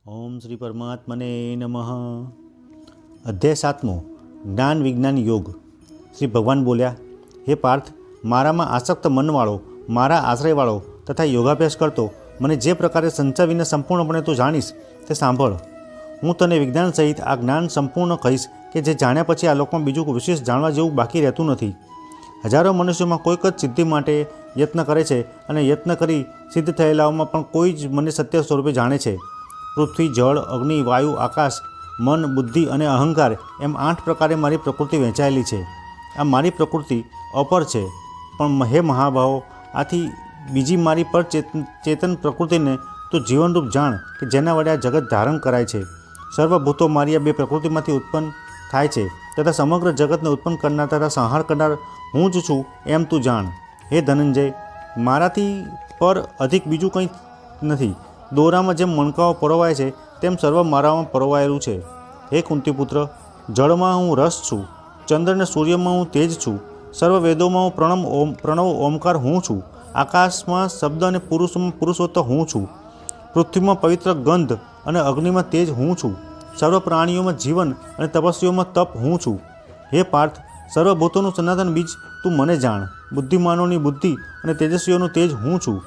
ઓમ શ્રી પરમાત્મને નમઃ। અધ્યાય 7મો જ્ઞાન વિજ્ઞાન યોગ। શ્રી ભગવાન બોલ્યા, હે પાર્થ, મારામાં આસક્ત મનવાળો, મારા આશ્રયવાળો તથા યોગાભ્યાસ કરતો મને જે પ્રકારે સંચાવીને સંપૂર્ણપણે તું જાણીશ તે સાંભળ। હું તને વિજ્ઞાન સહિત આ જ્ઞાન સંપૂર્ણ કહીશ કે જે જાણ્યા પછી આ લોકમાં બીજું વિશેષ જાણવા જેવું બાકી રહેતું નથી। હજારો મનુષ્યોમાં કોઈક જ સિદ્ધિ માટે યત્ન કરે છે અને યત્ન કરી સિદ્ધ થયેલાઓમાં પણ કોઈ જ મને સત્ય સ્વરૂપે જાણે છે। પૃથ્વી, જળ, અગ્નિ, વાયુ, આકાશ, મન, બુદ્ધિ અને અહંકાર એમ 8 પ્રકારે મારી પ્રકૃતિ વહેંચાયેલી છે। આ મારી પ્રકૃતિ અપર છે, પણ હે મહાભાવો, આથી બીજી મારી પર ચેતન પ્રકૃતિને તું જીવનરૂપ જાણ કે જેના વડે આ જગત ધારણ કરાય છે। સર્વભૂતો મારી આ 2 પ્રકૃતિમાંથી ઉત્પન્ન થાય છે તથા સમગ્ર જગતને ઉત્પન્ન કરનાર તથા સંહાર કરનાર હું જ છું એમ તું જાણ। હે ધનંજય, મારાથી પર અધિક બીજું કંઈ નથી। દોરામાં જેમ મણકાઓ પરોવાય છે તેમ સર્વ મારામાં પરોવાયેલું છે। હે કુંતીપુત્ર, જળમાં હું રસ છું, ચંદ્ર અને સૂર્યમાં હું તેજ છું, સર્વ વેદોમાં હું પ્રણવ ઓમકાર હું છું, આકાશમાં શબ્દ અને પુરુષોમાં પુરુષોત્તમ હું છું, પૃથ્વીમાં પવિત્ર ગંધ અને અગ્નિમાં તેજ હું છું, સર્વ પ્રાણીઓમાં જીવન અને તપસ્વીઓમાં તપ હું છું। હે પાર્થ, સર્વભૂતોનું સનાતન બીજ તું મને જાણ। બુદ્ધિમાનોની બુદ્ધિ અને તેજસ્વીઓનું તેજ હું છું,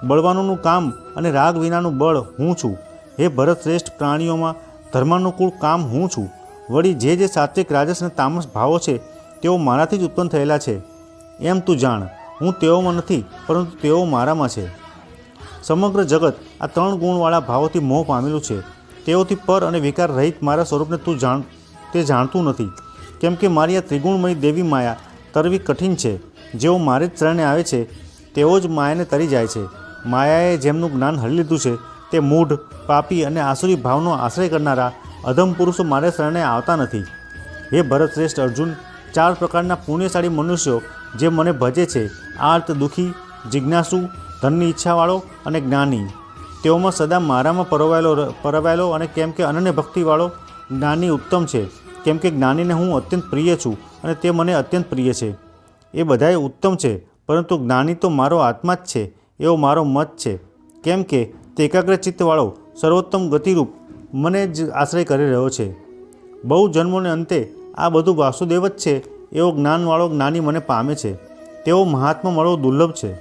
બળવાનોનું કામ અને રાગ વિનાનું બળ હું છું। હે ભરત શ્રેષ્ઠ, પ્રાણીઓમાં ધર્માનુકૂળ કામ હું છું। વળી જે સાત્વિક, રાજસ અને તામસ ભાવો છે તેઓ મારાથી જ ઉત્પન્ન થયેલા છે એમ તું જાણ। હું તેઓમાં નથી, પરંતુ તેઓ મારામાં છે। સમગ્ર જગત આ 3 ગુણવાળા ભાવોથી મોહ પામેલું છે। તેઓથી પર અને વિકાર રહિત મારા સ્વરૂપને તું જાણતું નથી, કેમ કે મારી આ ત્રિગુણમય દેવી માયા તરવી કઠિન છે। જેઓ મારે જ શરણે આવે છે તેઓ જ માયાને તરી જાય છે। માયાએ જેમનું જ્ઞાન હરી લીધું છે તે મૂઢ, પાપી અને આસુરી ભાવનો આશ્રય કરનારા અધમ પુરુષો મારે શરણે આવતા નથી। હે ભરત શ્રેષ્ઠ અર્જુન, 4 પ્રકારના પુણ્યશાળી મનુષ્યો જે મને ભજે છે, આર્ત, દુઃખી, જિજ્ઞાસુ, ધનની ઈચ્છાવાળો અને જ્ઞાની, તેઓમાં સદા મારામાં પરોવાયેલો અને કેમ કે અનન્ય ભક્તિવાળો જ્ઞાની ઉત્તમ છે, કેમ કે જ્ઞાનીને હું અત્યંત પ્રિય છું અને તે મને અત્યંત પ્રિય છે। એ બધાએ ઉત્તમ છે, પરંતુ જ્ઞાની તો મારો આત્મા જ છે એવો મારો મત છે, કેમ કે તે એકાગ્ર ચિત્તવાળો સર્વોત્તમ ગતિરૂપ મને જ આશ્રય કરી રહ્યો છે। બહુ જન્મોને અંતે આ બધું વાસુદેવ જ છે એવો જ્ઞાનવાળો જ્ઞાની મને પામે છે। તેઓ મહાત્મા મળવો દુર્લભ છે।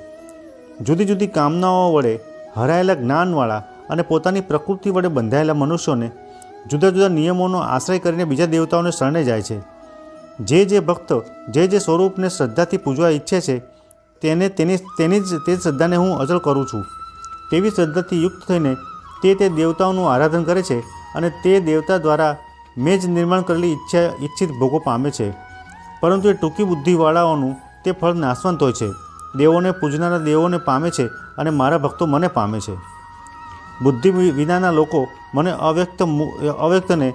જુદી જુદી કામનાઓ વડે હરાયેલા જ્ઞાનવાળા અને પોતાની પ્રકૃતિ વડે બંધાયેલા મનુષ્યોને જુદા જુદા નિયમોનો આશ્રય કરીને બીજા દેવતાઓને શરણે જાય છે। જે ભક્ત જે સ્વરૂપને શ્રદ્ધાથી પૂજવા ઈચ્છે છે તેની જ તે શ્રદ્ધાને હું અચળ કરું છું। તેવી શ્રદ્ધાથી યુક્ત થઈને તે દેવતાઓનું આરાધન કરે છે અને તે દેવતા દ્વારા મેં જ નિર્માણ કરેલી ઈચ્છિત ભોગો પામે છે। પરંતુ એ ટૂંકી બુદ્ધિવાળાઓનું તે ફળ નાશવંત હોય છે। દેવોને પૂજનારા દેવોને પામે છે અને મારા ભક્તો મને પામે છે। બુદ્ધિ વિનાના લોકો મને અવ્યક્તને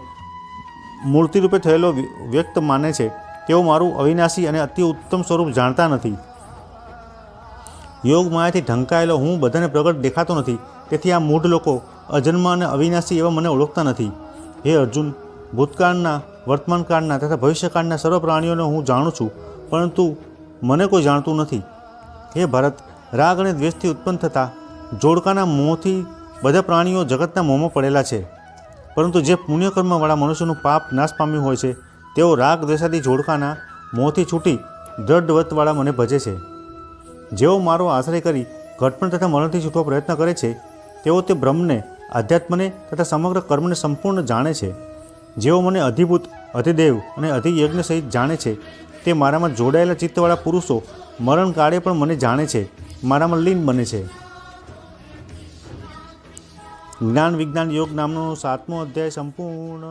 મૂર્તિરૂપે થયેલો વ્યક્ત માને છે। તેઓ મારું અવિનાશી અને અતિ ઉત્તમ સ્વરૂપ જાણતા નથી। યોગ માયાથી ઢંકાયેલો હું બધાને પ્રગટ દેખાતો નથી, તેથી આ મૂઢ લોકો અજન્મ અને અવિનાશી એવા મને ઓળખતા નથી। હે અર્જુન, ભૂતકાળના, વર્તમાનકાળના તથા ભવિષ્યકાળના સર્વ પ્રાણીઓને હું જાણું છું, પરંતુ મને કોઈ જાણતું નથી। હે ભારત, રાગ અને દ્વેષથી ઉત્પન્ન થતા જોડકાના મોહથી બધા પ્રાણીઓ જગતના મોહમાં પડેલા છે, પરંતુ જે પુણ્યકર્મવાળા મનુષ્યનું પાપ નાશ પામ્યું હોય છે તેઓ રાગ દ્વેષાદી જોડકાના મોહથી છૂટી દ્રઢ વ્રતવાળા મને ભજે છે। જેઓ મારો આશ્રય કરી ઘટપણ તથા મરણથી છૂટવા પ્રયત્ન કરે છે તેઓ તે બ્રહ્મને, આધ્યાત્મને તથા સમગ્ર કર્મને સંપૂર્ણ જાણે છે। જેઓ મને અધિભૂત, અધિદેવ અને અધિયજ્ઞ સહિત જાણે છે તે મારામાં જોડાયેલા ચિત્તવાળા પુરુષો મરણકાળે પણ મને જાણે છે, મારામાં લીન બને છે। જ્ઞાન વિજ્ઞાન યોગ નામનો 7મો અધ્યાય સંપૂર્ણ।